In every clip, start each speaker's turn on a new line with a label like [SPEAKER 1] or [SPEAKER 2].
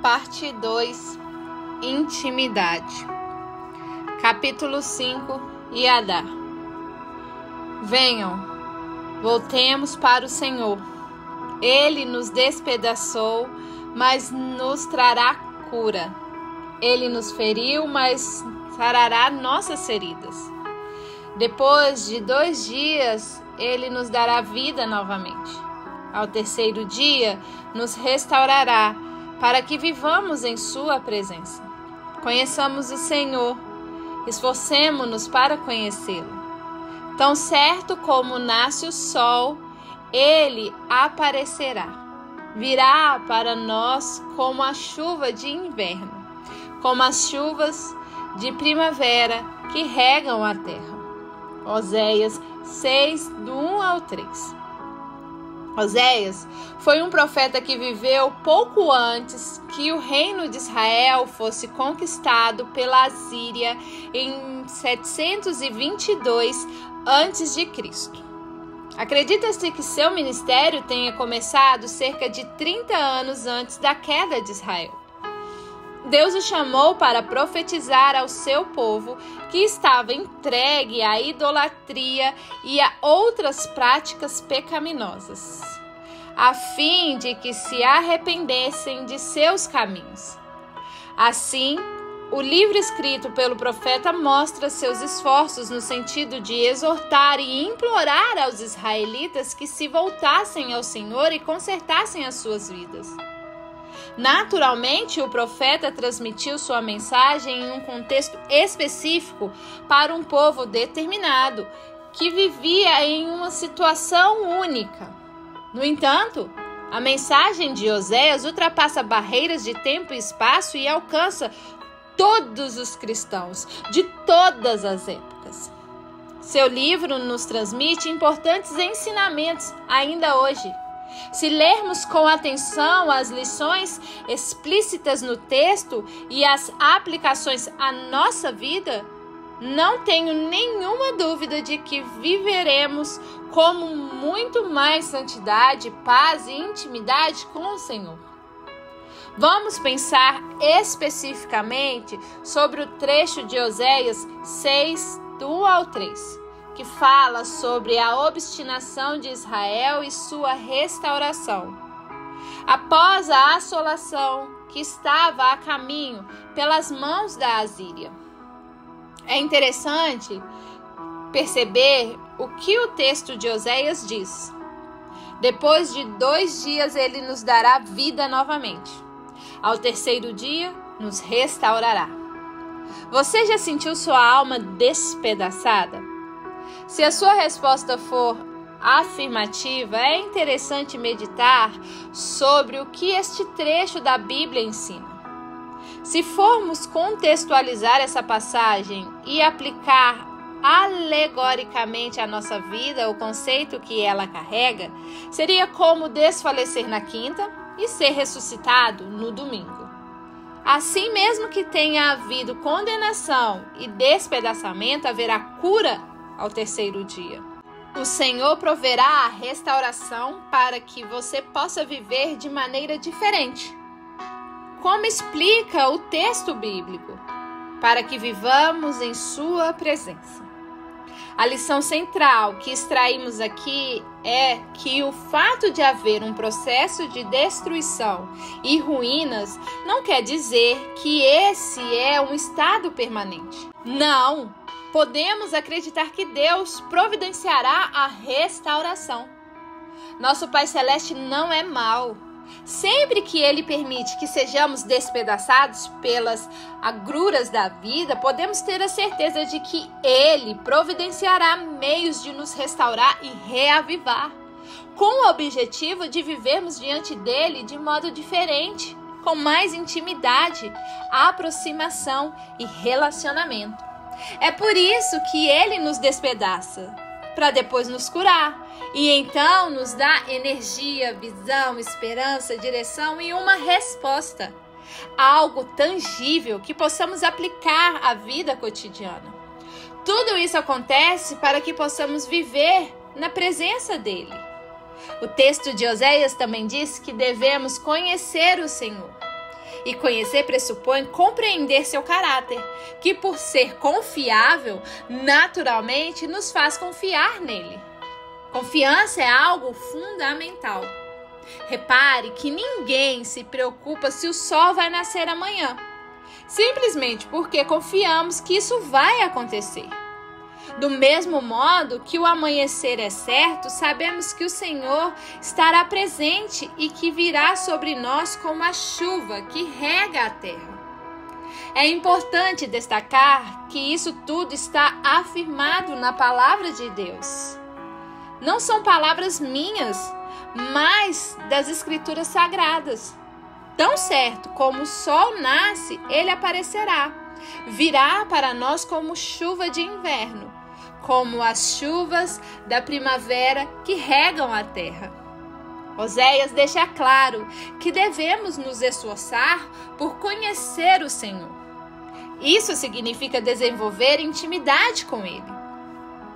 [SPEAKER 1] Parte 2, Intimidade. Capítulo 5, Iadá. Venham, voltemos para o Senhor. Ele nos despedaçou, mas nos trará cura. Ele nos feriu, mas sarará nossas feridas. Depois de 2 dias, Ele nos dará vida novamente. Ao terceiro dia, nos restaurará, para que vivamos em Sua presença. Conheçamos o Senhor, esforcemo-nos para conhecê-lo. Tão certo como nasce o sol, Ele aparecerá. Virá para nós como a chuva de inverno, como as chuvas de primavera que regam a terra. Oséias 6, do 1 ao 3. Oséias foi um profeta que viveu pouco antes que o reino de Israel fosse conquistado pela Assíria em 722 a.C. Acredita-se que seu ministério tenha começado cerca de 30 anos antes da queda de Israel. Deus o chamou para profetizar ao seu povo que estava entregue à idolatria e a outras práticas pecaminosas, a fim de que se arrependessem de seus caminhos. Assim, o livro escrito pelo profeta mostra seus esforços no sentido de exortar e implorar aos israelitas que se voltassem ao Senhor e consertassem as suas vidas. Naturalmente, o profeta transmitiu sua mensagem em um contexto específico para um povo determinado, que vivia em uma situação única. No entanto, a mensagem de Oséias ultrapassa barreiras de tempo e espaço e alcança todos os cristãos, de todas as épocas. Seu livro nos transmite importantes ensinamentos ainda hoje. Se lermos com atenção as lições explícitas no texto e as aplicações à nossa vida, não tenho nenhuma dúvida de que viveremos com muito mais santidade, paz e intimidade com o Senhor. Vamos pensar especificamente sobre o trecho de Oséias 6, do 1 ao 3. Que fala sobre a obstinação de Israel e sua restauração. Após a assolação que estava a caminho pelas mãos da Assíria. É interessante perceber o que o texto de Oséias diz. Depois de 2 dias ele nos dará vida novamente. Ao terceiro dia nos restaurará. Você já sentiu sua alma despedaçada? Se a sua resposta for afirmativa, é interessante meditar sobre o que este trecho da Bíblia ensina. Se formos contextualizar essa passagem e aplicar alegoricamente à nossa vida o conceito que ela carrega, seria como desfalecer na quinta e ser ressuscitado no domingo. Assim mesmo que tenha havido condenação e despedaçamento, haverá cura ao terceiro dia. O Senhor proverá a restauração para que você possa viver de maneira diferente. Como explica o texto bíblico? Para que vivamos em Sua presença. A lição central que extraímos aqui é que o fato de haver um processo de destruição e ruínas não quer dizer que esse é um estado permanente. Não! Podemos acreditar que Deus providenciará a restauração. Nosso Pai Celeste não é mau. Sempre que Ele permite que sejamos despedaçados pelas agruras da vida, podemos ter a certeza de que Ele providenciará meios de nos restaurar e reavivar, com o objetivo de vivermos diante dEle de modo diferente, com mais intimidade, aproximação e relacionamento. É por isso que Ele nos despedaça, para depois nos curar, e então nos dá energia, visão, esperança, direção e uma resposta. Algo tangível que possamos aplicar à vida cotidiana. Tudo isso acontece para que possamos viver na presença dEle. O texto de Oséias também diz que devemos conhecer o Senhor. E conhecer pressupõe compreender seu caráter, que por ser confiável, naturalmente nos faz confiar nele. Confiança é algo fundamental. Repare que ninguém se preocupa se o sol vai nascer amanhã, simplesmente porque confiamos que isso vai acontecer. Do mesmo modo que o amanhecer é certo, sabemos que o Senhor estará presente e que virá sobre nós como a chuva que rega a terra. É importante destacar que isso tudo está afirmado na palavra de Deus. Não são palavras minhas, mas das Escrituras Sagradas. Tão certo como o sol nasce, ele aparecerá. Virá para nós como chuva de inverno, como as chuvas da primavera que regam a terra. Oséias deixa claro que devemos nos esforçar por conhecer o Senhor. Isso significa desenvolver intimidade com Ele.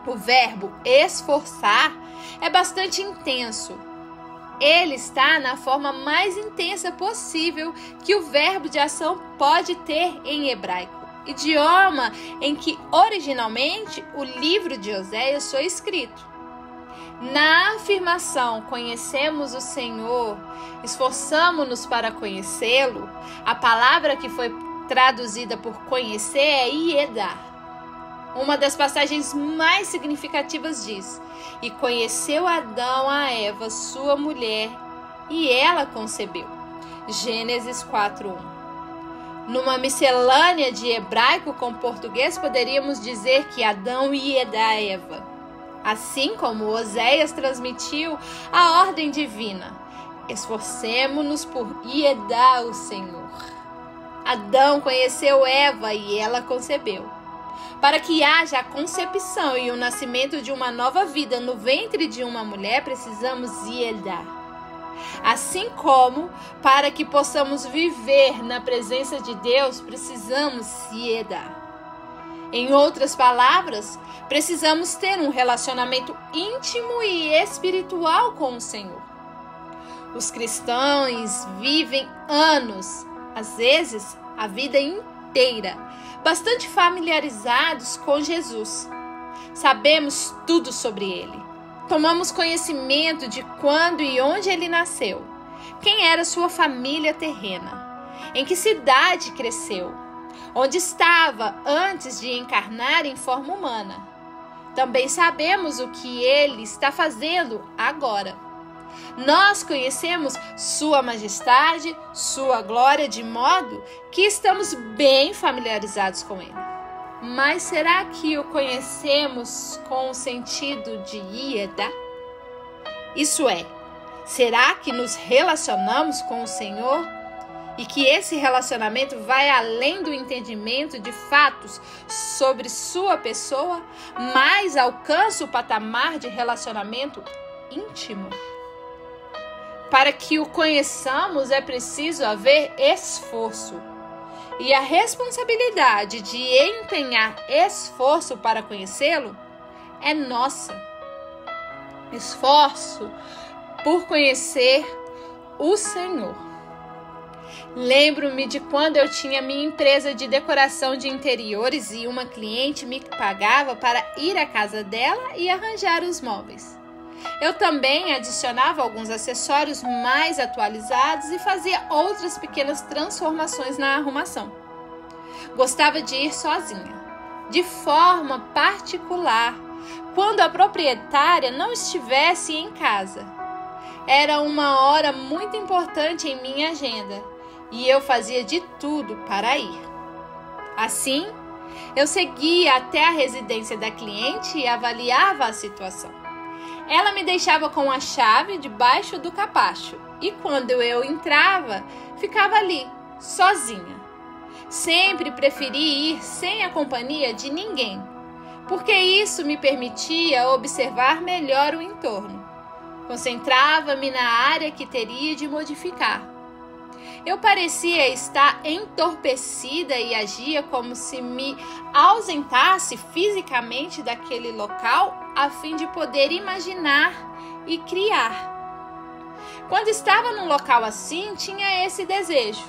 [SPEAKER 1] O verbo esforçar é bastante intenso. Ele está na forma mais intensa possível que o verbo de ação pode ter em hebraico, idioma em que originalmente o livro de Oséias foi escrito. Na afirmação conhecemos o Senhor, esforçamo-nos para conhecê-lo, a palavra que foi traduzida por conhecer é iedá. Uma das passagens mais significativas diz: e conheceu Adão a Eva, sua mulher, e ela concebeu. Gênesis 4:1. Numa miscelânea de hebraico com português, poderíamos dizer que Adão iedá a Eva. Assim como Oséias transmitiu a ordem divina: esforcemo-nos por iedá o Senhor. Adão conheceu Eva e ela concebeu. Para que haja a concepção e o nascimento de uma nova vida no ventre de uma mulher, precisamos iedá. Assim como, para que possamos viver na presença de Deus, precisamos iedá. Em outras palavras, precisamos ter um relacionamento íntimo e espiritual com o Senhor. Os cristãos vivem anos, às vezes a vida inteira, bastante familiarizados com Jesus. Sabemos tudo sobre ele. Tomamos conhecimento de quando e onde ele nasceu, quem era sua família terrena, em que cidade cresceu, onde estava antes de encarnar em forma humana. Também sabemos o que ele está fazendo agora. Nós conhecemos sua majestade, sua glória, de modo que estamos bem familiarizados com ele. Mas será que o conhecemos com o sentido de iedá? Isso é, será que nos relacionamos com o Senhor? E que esse relacionamento vai além do entendimento de fatos sobre sua pessoa, mas alcança o patamar de relacionamento íntimo? Para que o conheçamos é preciso haver esforço. E a responsabilidade de empenhar esforço para conhecê-lo é nossa. Esforço por conhecer o Senhor. Lembro-me de quando eu tinha minha empresa de decoração de interiores e uma cliente me pagava para ir à casa dela e arranjar os móveis. Eu também adicionava alguns acessórios mais atualizados e fazia outras pequenas transformações na arrumação. Gostava de ir sozinha, de forma particular, quando a proprietária não estivesse em casa. Era uma hora muito importante em minha agenda e eu fazia de tudo para ir. Assim, eu seguia até a residência da cliente e avaliava a situação. Ela me deixava com a chave debaixo do capacho e quando eu entrava, ficava ali, sozinha. Sempre preferi ir sem a companhia de ninguém, porque isso me permitia observar melhor o entorno. Concentrava-me na área que teria de modificar. Eu parecia estar entorpecida e agia como se me ausentasse fisicamente daquele local a fim de poder imaginar e criar. Quando estava num local assim, tinha esse desejo.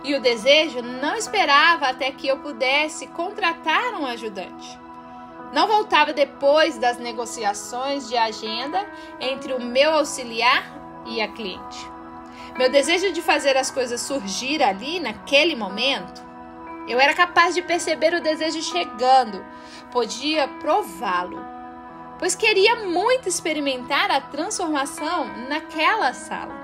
[SPEAKER 1] E o desejo não esperava até que eu pudesse contratar um ajudante. Não voltava depois das negociações de agenda entre o meu auxiliar e a cliente. Meu desejo de fazer as coisas surgir ali, naquele momento, eu era capaz de perceber o desejo chegando, podia prová-lo, pois queria muito experimentar a transformação naquela sala.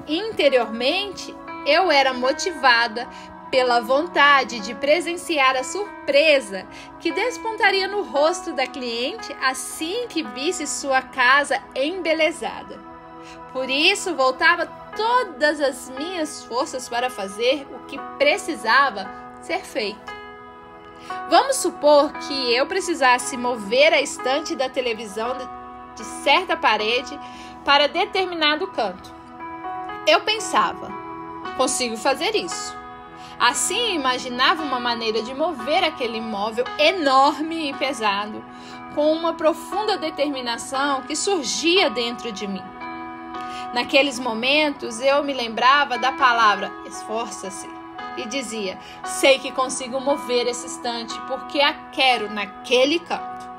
[SPEAKER 1] Interiormente, eu era motivada pela vontade de presenciar a surpresa que despontaria no rosto da cliente assim que visse sua casa embelezada. Por isso, voltava todas as minhas forças para fazer o que precisava ser feito. Vamos supor que eu precisasse mover a estante da televisão de certa parede para determinado canto. Eu pensava, consigo fazer isso. Assim, imaginava uma maneira de mover aquele móvel enorme e pesado, com uma profunda determinação que surgia dentro de mim. Naqueles momentos, eu me lembrava da palavra esforça-se e dizia, sei que consigo mover esse estante porque a quero naquele canto.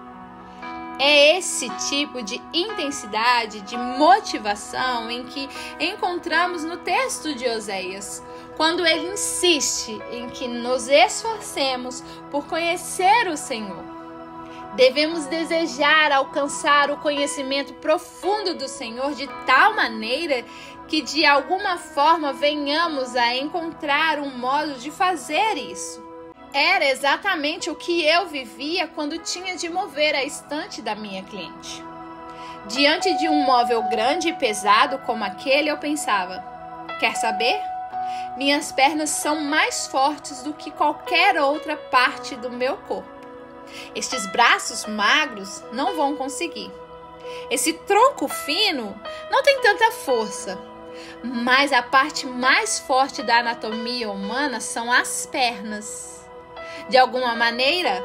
[SPEAKER 1] É esse tipo de intensidade, de motivação em que encontramos no texto de Oséias, quando ele insiste em que nos esforcemos por conhecer o Senhor. Devemos desejar alcançar o conhecimento profundo do Senhor de tal maneira que de alguma forma venhamos a encontrar um modo de fazer isso. Era exatamente o que eu vivia quando tinha de mover a estante da minha cliente. Diante de um móvel grande e pesado como aquele, eu pensava, quer saber? Minhas pernas são mais fortes do que qualquer outra parte do meu corpo. Estes braços magros não vão conseguir. Esse tronco fino não tem tanta força. Mas a parte mais forte da anatomia humana são as pernas. De alguma maneira,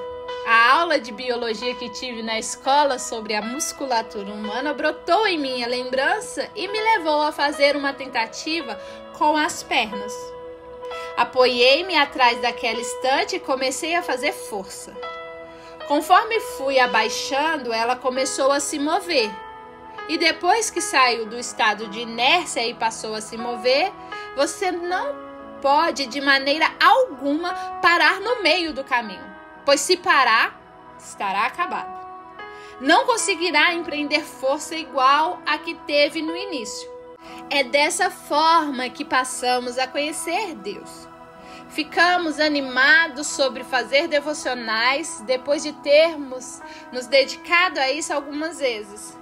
[SPEAKER 1] a aula de biologia que tive na escola sobre a musculatura humana brotou em minha lembrança e me levou a fazer uma tentativa com as pernas. Apoiei-me atrás daquela estante e comecei a fazer força. Conforme fui abaixando, ela começou a se mover. E depois que saiu do estado de inércia e passou a se mover, você não pode de maneira alguma parar no meio do caminho, pois se parar, estará acabado. Não conseguirá empreender força igual a que teve no início. É dessa forma que passamos a conhecer Deus. Ficamos animados sobre fazer devocionais depois de termos nos dedicado a isso algumas vezes.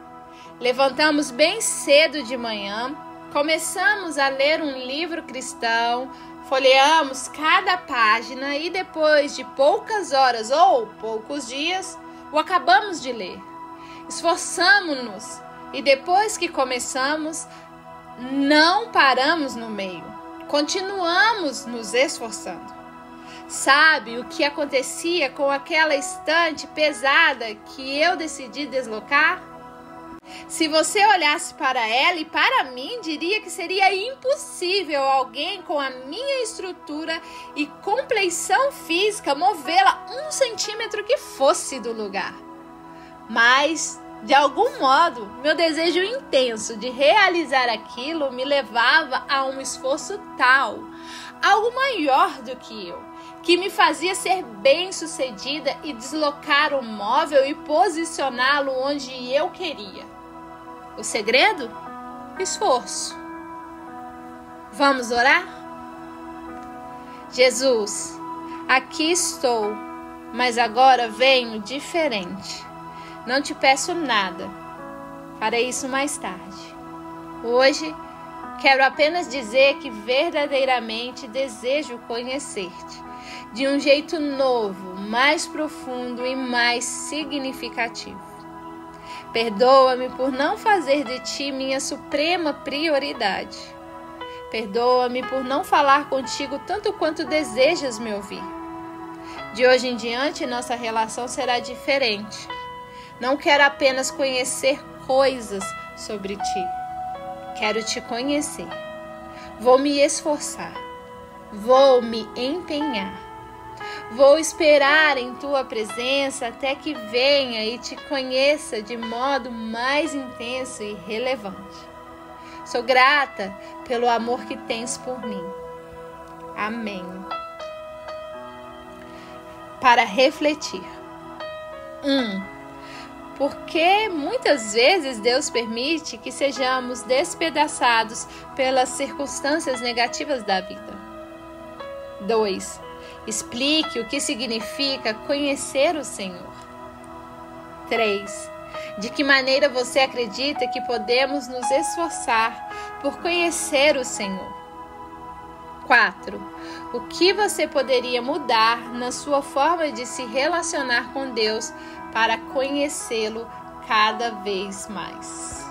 [SPEAKER 1] Levantamos bem cedo de manhã, começamos a ler um livro cristão, folheamos cada página e depois de poucas horas ou poucos dias, o acabamos de ler. Esforçamo-nos e depois que começamos, não paramos no meio. Continuamos nos esforçando. Sabe o que acontecia com aquela estante pesada que eu decidi deslocar? Se você olhasse para ela e para mim, diria que seria impossível alguém com a minha estrutura e compleição física movê-la 1 centímetro que fosse do lugar. Mas, de algum modo, meu desejo intenso de realizar aquilo me levava a um esforço tal, algo maior do que eu, que me fazia ser bem-sucedida e deslocar o móvel e posicioná-lo onde eu queria. O segredo? Esforço. Vamos orar? Jesus, aqui estou, mas agora venho diferente. Não te peço nada. Farei isso mais tarde. Hoje, quero apenas dizer que verdadeiramente desejo conhecer-te de um jeito novo, mais profundo e mais significativo. Perdoa-me por não fazer de ti minha suprema prioridade. Perdoa-me por não falar contigo tanto quanto desejas me ouvir. De hoje em diante, nossa relação será diferente. Não quero apenas conhecer coisas sobre ti. Quero te conhecer. Vou me esforçar. Vou me empenhar. Vou esperar em tua presença até que venha e te conheça de modo mais intenso e relevante. Sou grata pelo amor que tens por mim. Amém. Para refletir. 1. Porque muitas vezes Deus permite que sejamos despedaçados pelas circunstâncias negativas da vida. 2. Explique o que significa conhecer o Senhor. 3. De que maneira você acredita que podemos nos esforçar por conhecer o Senhor? 4. O que você poderia mudar na sua forma de se relacionar com Deus para conhecê-lo cada vez mais?